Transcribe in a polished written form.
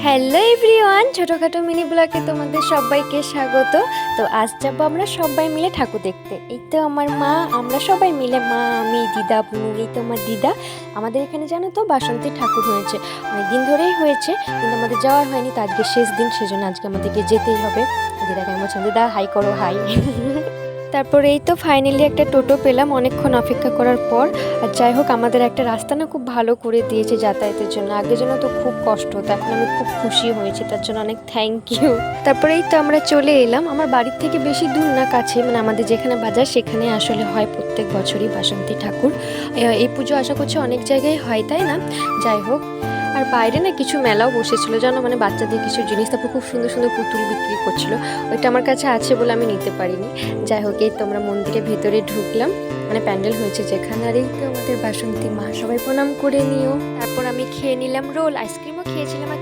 Hello everyone, ছোটোখাটো mini ব্লগে তোমাদের সবাইকে স্বাগত। তো আজ যাবো আমরা সবাই মিলে ঠাকুর দেখতে। এই তো আমার মা, আমরা সবাই মিলে, মা, আমি, দিদা, বুনু, এই তো আমার দিদা। আমাদের এখানে জানো তো বাসন্তী ঠাকুর হয়েছে, অনেক দিন ধরেই হয়েছে, কিন্তু আমাদের যাওয়ার হয়নি। তো আজকে শেষ দিন, সেজন্য আজকে আমাদেরকে যেতেই হবে। দিদাকে আমি বলছিলাম, দিদা হাই করো, হাই। তারপরে এই তো ফাইনালি একটা টোটো পেলাম অনেকক্ষণ অপেক্ষা করার পর। আর যাই হোক, আমাদের একটা রাস্তা না খুব ভালো করে দিয়েছে যাতায়াতের জন্য। আগের জন্য তো খুব কষ্ট হতো, এখন আমি খুব খুশি হয়েছি, তার জন্য অনেক থ্যাংক ইউ। তারপরে এই তো আমরা চলে এলাম। আমার বাড়ির থেকে বেশি দূর না, কাছে, মানে আমাদের যেখানে বাজার সেখানে আসলে হয় প্রত্যেক বছরই বাসন্তী ঠাকুর। এই পুজো আশা করছি অনেক জায়গায় হয়, তাই না? যাই হোক, আর বাইরে না কিছু মেলাও বসেছিল জানো, মানে বাচ্চাদের কিছু জিনিস, তারপর খুব সুন্দর সুন্দর পুতুল বিক্রি করছিল। ওইটা আমার কাছে আছে বলে আমি নিতে পারিনি। যাই হোক, এই তোমরা মন্দিরের ভেতরে ঢুকলাম, মানে প্যান্ডেল হয়েছে যেখানে। আর এই তো আমাদের বাসন্তী মা, সবাই প্রণাম করে নিও। তারপর আমি খেয়ে নিলাম রোল, আইসক্রিমও খেয়েছিলাম আর